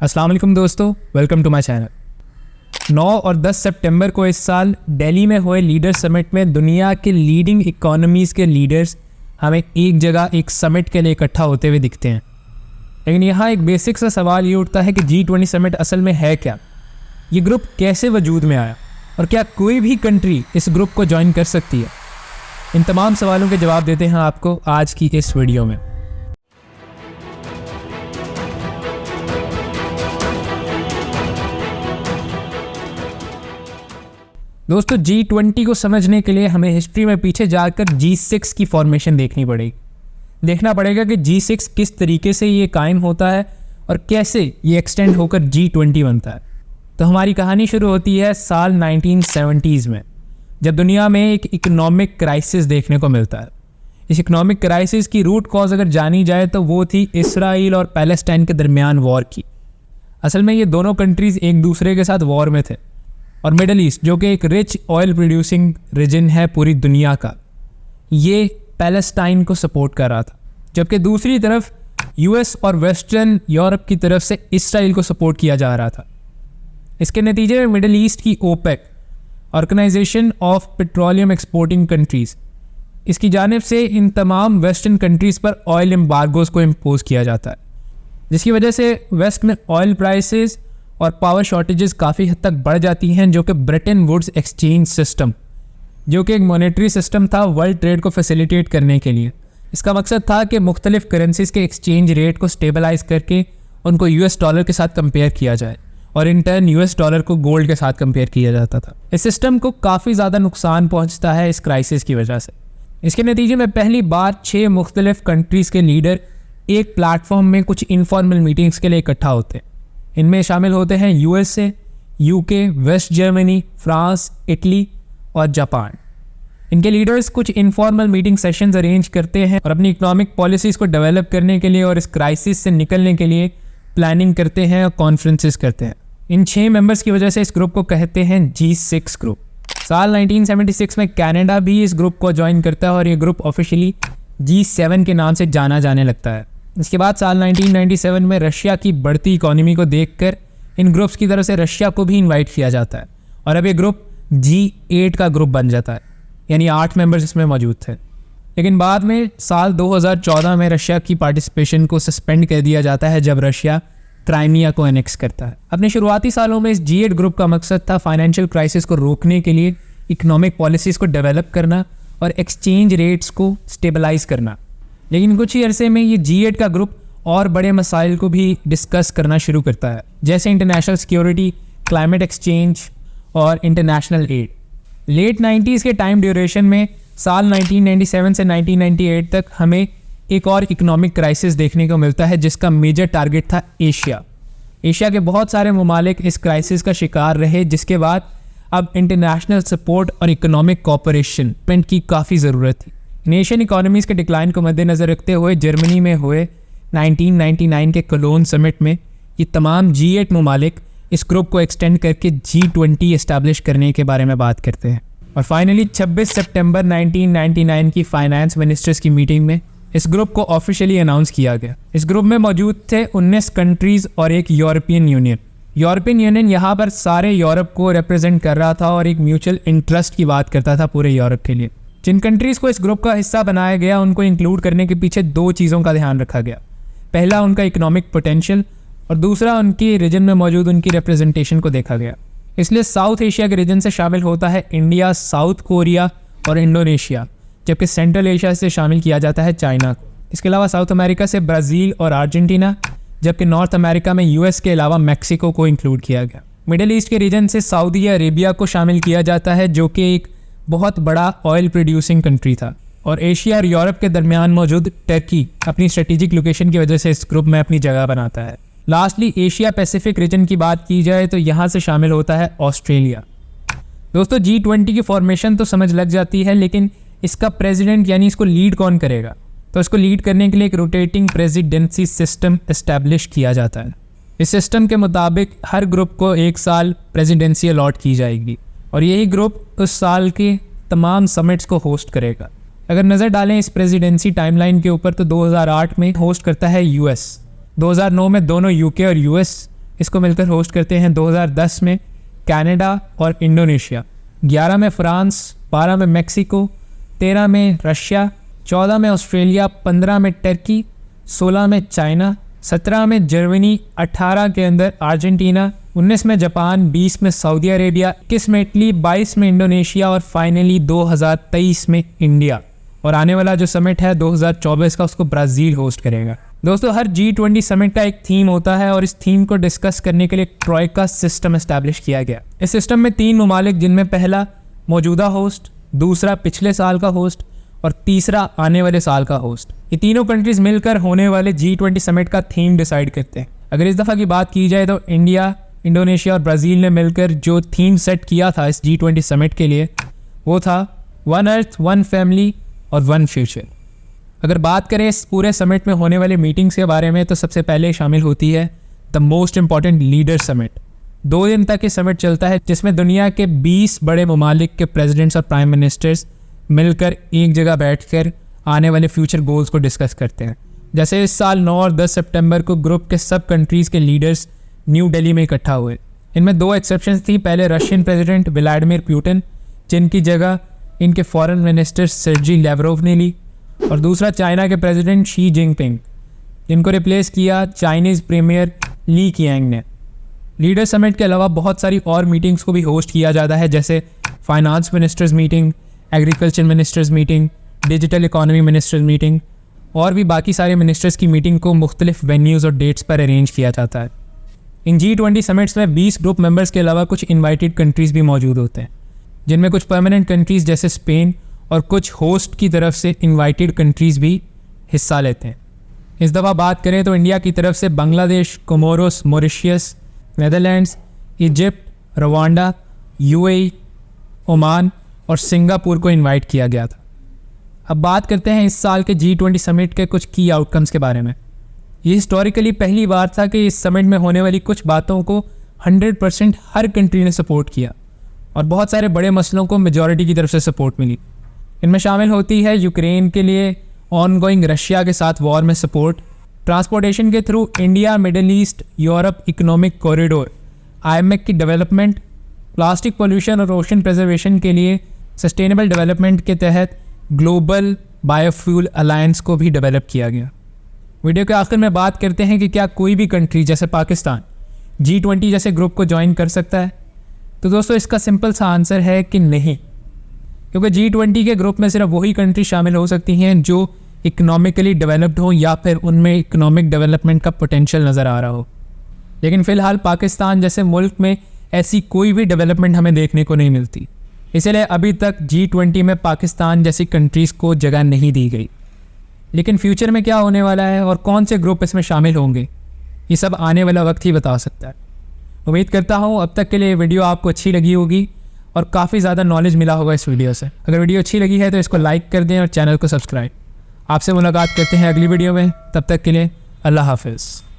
अस्सलाम वालेकुम दोस्तों, वेलकम टू माय चैनल। 9 और 10 सितंबर को इस साल दिल्ली में हुए लीडर समिट में दुनिया के लीडिंग इकोनॉमीज़ के लीडर्स हमें एक जगह एक समिट के लिए इकट्ठा होते हुए दिखते हैं। लेकिन यहाँ एक बेसिक सा सवाल ये उठता है कि G20 समिट असल में है क्या, ये ग्रुप कैसे वजूद में आया और क्या कोई भी कंट्री इस ग्रुप को ज्वाइन कर सकती है। इन तमाम सवालों के जवाब देते हैं आपको आज की इस वीडियो में। दोस्तों, G20 को समझने के लिए हमें हिस्ट्री में पीछे जाकर G6 की फॉर्मेशन देखनी पड़ेगी। देखना पड़ेगा कि G6 किस तरीके से ये कायम होता है और कैसे ये एक्सटेंड होकर G20 बनता है। तो हमारी कहानी शुरू होती है साल 1970s में, जब दुनिया में एक इकोनॉमिक क्राइसिस देखने को मिलता है। इस इकोनॉमिक क्राइसिस की रूट कॉज अगर जानी जाए तो वो थी इसराइल और पैलेस्टाइन के दरमियान वॉर की। असल में ये दोनों कंट्रीज़ एक दूसरे के साथ वॉर में थे और मिडल ईस्ट, जो कि एक रिच ऑयल प्रोड्यूसिंग रीजन है पूरी दुनिया का, ये पैलेस्टाइन को सपोर्ट कर रहा था, जबकि दूसरी तरफ यूएस और वेस्टर्न यूरोप की तरफ से इसराइल को सपोर्ट किया जा रहा था। इसके नतीजे में मिडल ईस्ट की OPEC, organisation of petroleum exporting countries, इसकी जानिब से इन तमाम वेस्टर्न कंट्रीज़ पर ऑयल एम्बार्गोज को इम्पोज किया जाता है, जिसकी वजह से वेस्ट में ऑयल प्राइसेस और पावर शॉर्टेजेस काफ़ी हद तक बढ़ जाती हैं, जो कि ब्रेटन वुड्स एक्सचेंज सिस्टम, जो कि एक मॉनेटरी सिस्टम था वर्ल्ड ट्रेड को फैसिलिटेट करने के लिए। इसका मकसद था कि मुख्तलिफ करेंसीज के एक्सचेंज रेट को स्टेबलाइज करके उनको यूएस डॉलर के साथ कंपेयर किया जाए और इन टर्न यूएस डॉलर को गोल्ड के साथ कंपेयर किया जाता था। इस सिस्टम को काफ़ी ज़्यादा नुकसान पहुँचता है इस क्राइसिस की वजह से। इसके नतीजे में पहली बार 6 मुख्तलिफ कंट्रीज़ के लीडर एक प्लेटफॉर्म में कुछ इनफॉर्मल मीटिंग्स के लिए इकट्ठा होते हैं। इनमें शामिल होते हैं USA, UK, West Germany, France, Italy और जापान। इनके लीडर्स कुछ इनफॉर्मल मीटिंग सेशंस अरेंज करते हैं और अपनी इकोनॉमिक पॉलिसीज़ को डेवलप करने के लिए और इस क्राइसिस से निकलने के लिए प्लानिंग करते हैं और कॉन्फ्रेंसेस करते हैं। इन 6 मेंबर्स की वजह से इस ग्रुप को कहते हैं G6 ग्रुप। साल 1976 में कनाडा भी इस ग्रुप को ज्वाइन करता है और ये ग्रुप ऑफिशियली G7 के नाम से जाना जाने लगता है। इसके बाद साल 1997 में रशिया की बढ़ती इकोनॉमी को देखकर इन ग्रुप्स की तरफ से रशिया को भी इनवाइट किया जाता है और अब ये ग्रुप G8 का ग्रुप बन जाता है, यानी 8 मेंबर्स इसमें मौजूद थे। लेकिन बाद में साल 2014 में रशिया की पार्टिसिपेशन को सस्पेंड कर दिया जाता है जब रशिया क्राइमिया को एनेक्स करता है। अपने शुरुआती सालों में इस G8 ग्रुप का मकसद था फाइनेंशियल क्राइसिस को रोकने के लिए इकोनॉमिक पॉलिसीज़ को डेवलप करना और एक्सचेंज रेट्स को स्टेबलाइज करना। लेकिन कुछ ही अरसे में ये G8 का ग्रुप और बड़े मसाइल को भी डिस्कस करना शुरू करता है, जैसे इंटरनेशनल सिक्योरिटी, क्लाइमेट एक्सचेंज और इंटरनेशनल एड। लेट 90s के टाइम ड्यूरेशन में साल 1997 से 1998 तक हमें एक और इकोनॉमिक क्राइसिस देखने को मिलता है, जिसका मेजर टारगेट था एशिया। एशिया के बहुत सारे ममालिक इस क्राइसिस का शिकार रहे, जिसके बाद अब इंटरनेशनल सपोर्ट और इकोनॉमिक कोऑपरेशन की काफ़ी ज़रूरत थी। नेशन इकोनॉमीज़ के डिक्लाइन को मद्देनज़र रखते हुए जर्मनी में हुए 1999 के कोलोन समिट में ये तमाम G8 ममालिक इस ग्रुप को एक्सटेंड करके G20 इस्टेब्लिश करने के बारे में बात करते हैं। और फाइनली 26 सितंबर 1999 की फाइनेंस मिनिस्टर्स की मीटिंग में इस ग्रुप को ऑफिशियली अनाउंस किया गया। इस ग्रुप में मौजूद थे 19 कंट्रीज़ और एक यूरोपियन यूनियन। यूरोपियन यूनियन यहाँ पर सारे यूरोप को रिप्रेजेंट कर रहा था और एक म्यूचुअल इंटरेस्ट की बात करता था पूरे यूरोप के लिए। जिन कंट्रीज़ को इस ग्रुप का हिस्सा बनाया गया उनको इंक्लूड करने के पीछे 2 चीज़ों का ध्यान रखा गया। पहला उनका इकोनॉमिक पोटेंशियल और दूसरा उनकी रीजन में मौजूद उनकी रिप्रेजेंटेशन को देखा गया। इसलिए साउथ एशिया के रीजन से शामिल होता है इंडिया, साउथ कोरिया और इंडोनेशिया, जबकि सेंट्रल एशिया से शामिल किया जाता है चाइना को। इसके अलावा साउथ अमेरिका से ब्राज़ील और अर्जेंटीना, जबकि नॉर्थ अमेरिका में यूएस के अलावा मैक्सिको को इंक्लूड किया गया। मिडिल ईस्ट के रीजन से सऊदी अरेबिया को शामिल किया जाता है, जो कि एक बहुत बड़ा ऑयल प्रोड्यूसिंग कंट्री था। और एशिया और यूरोप के दरमियान मौजूद टर्की अपनी स्ट्रेटेजिक लोकेशन की वजह से इस ग्रुप में अपनी जगह बनाता है। लास्टली एशिया पैसिफिक रीजन की बात की जाए तो यहाँ से शामिल होता है ऑस्ट्रेलिया। दोस्तों, G20 की फॉर्मेशन तो समझ लग जाती है, लेकिन इसका प्रेसिडेंट यानी इसको लीड कौन करेगा? तो इसको लीड करने के लिए एक रोटेटिंग प्रेसिडेंसी सिस्टम इस्टेब्लिश किया जाता है। इस सिस्टम के मुताबिक हर ग्रुप को 1 साल प्रेसिडेंसी अलॉट की जाएगी और यही ग्रुप उस साल के तमाम समिट्स को होस्ट करेगा। अगर नज़र डालें इस प्रेसिडेंसी टाइमलाइन के ऊपर तो 2008 में होस्ट करता है यूएस, 2009 में दोनों यूके और यूएस इसको मिलकर होस्ट करते हैं 2010 में कनाडा और इंडोनेशिया, 11 में फ्रांस, 12 में मेक्सिको, 13 में रशिया, 14 में ऑस्ट्रेलिया, 15 में टर्की, 16 में चाइना, 17 में जर्मनी, 18 के अंदर अर्जेंटीना, 19 में जापान, 20 में सऊदी अरेबिया, 21 में इटली, 22 में इंडोनेशिया और फाइनली 2023 में इंडिया। और आने वाला जो समिट है 2024 का, उसको ब्राज़ील होस्ट करेगा। दोस्तों, हर G20 समिट का एक थीम होता है और इस थीम को डिस्कस करने के लिए ट्रॉयका सिस्टम एस्टैब्लिश किया गया। इस सिस्टम में 3 ममालिक, जिनमें पहला मौजूदा होस्ट, दूसरा पिछले साल का होस्ट और तीसरा आने वाले साल का होस्ट, ये तीनों कंट्रीज मिलकर होने वाले G20 समिट का थीम डिसाइड करते हैं। अगर इस दफ़ा की बात की जाए तो इंडिया, इंडोनेशिया और ब्राज़ील ने मिलकर जो थीम सेट किया था इस G20 समिट के लिए, वो था वन अर्थ, वन फैमिली और वन फ्यूचर। अगर बात करें इस पूरे समिट में होने वाले मीटिंग्स के बारे में, तो सबसे पहले शामिल होती है the most important leader summit. 2 दिन तक ये समिट चलता है, जिसमें दुनिया के 20 बड़े ममालिक के प्रेसिडेंट्स और प्राइम मिनिस्टर्स मिलकर एक जगह बैठकर आने वाले फ्यूचर गोल्स को डिस्कस करते हैं। जैसे इस साल 9 और 10 सितंबर को ग्रुप के सब कंट्रीज़ के लीडर्स न्यू दिल्ली में इकट्ठा हुए। इनमें 2 एक्सेप्शंस थी। पहले रशियन प्रेसिडेंट व्लादिमीर पुतिन, जिनकी जगह इनके फॉरेन मिनिस्टर सर्जी लैवरोव ने ली, और दूसरा चाइना के प्रेसिडेंट शी जिनपिंग, जिनको रिप्लेस किया चाइनीज़ प्रीमियर ली कियांग ने। लीडर समिट के अलावा बहुत सारी और मीटिंग्स को भी होस्ट किया जाता है, जैसे finance ministers meeting, agriculture ministers meeting, digital economy ministers meeting और भी बाकी सारे मिनिस्टर्स की मीटिंग को मुख्तलिफ वेन्यूज़ और डेट्स पर अरेंज किया जाता है। इन G20 समिट्स में 20 ग्रुप मेंबर्स के अलावा कुछ इनवाइटेड कंट्रीज़ भी मौजूद होते हैं, जिनमें कुछ परमानेंट कंट्रीज़ जैसे स्पेन और कुछ होस्ट की तरफ से इनवाइटेड कंट्रीज़ भी हिस्सा लेते हैं। इस दफ़ा बात करें तो इंडिया की तरफ से Bangladesh, Comoros, Mauritius, Netherlands, Egypt, Rwanda, UAE, Oman और सिंगापुर को इनवाइट किया गया था। अब बात करते हैं इस साल के G20 समिट के कुछ की आउटकम्स के बारे में। ये हिस्टोरिकली पहली बार था कि इस समिट में होने वाली कुछ बातों को 100% हर कंट्री ने सपोर्ट किया और बहुत सारे बड़े मसलों को मेजॉरिटी की तरफ से सपोर्ट मिली। इनमें शामिल होती है यूक्रेन के लिए ऑनगोइंग रशिया के साथ वॉर में सपोर्ट, ट्रांसपोर्टेशन के through India, middle east, Europe economic corridor, IMEC की डेवलपमेंट, प्लास्टिक पोल्यूशन और ओशन प्रिजर्वेशन के लिए सस्टेनेबल डेवलपमेंट के तहत ग्लोबल बायोफ्यूल अलायंस को भी डेवलप किया गया। वीडियो के आखिर में बात करते हैं कि क्या कोई भी कंट्री जैसे पाकिस्तान G20 जैसे ग्रुप को ज्वाइन कर सकता है। तो दोस्तों, इसका सिंपल सा आंसर है कि नहीं, क्योंकि G20 के ग्रुप में सिर्फ वही कंट्री शामिल हो सकती हैं जो इकोनॉमिकली डेवलप्ड हो या फिर उनमें इकोनॉमिक डेवलपमेंट का पोटेंशियल नज़र आ रहा हो। लेकिन फ़िलहाल पाकिस्तान जैसे मुल्क में ऐसी कोई भी डेवलपमेंट हमें देखने को नहीं मिलती, इसलिए अभी तक G20 में पाकिस्तान जैसी कंट्रीज़ को जगह नहीं दी गई। लेकिन फ्यूचर में क्या होने वाला है और कौन से ग्रुप इसमें शामिल होंगे, ये सब आने वाला वक्त ही बता सकता है। उम्मीद करता हूँ अब तक के लिए वीडियो आपको अच्छी लगी होगी और काफ़ी ज़्यादा नॉलेज मिला होगा इस वीडियो से। अगर वीडियो अच्छी लगी है तो इसको लाइक कर दें और चैनल को सब्सक्राइब। आपसे मुलाकात करते हैं अगली वीडियो में, तब तक के लिए अल्लाह हाफिज़।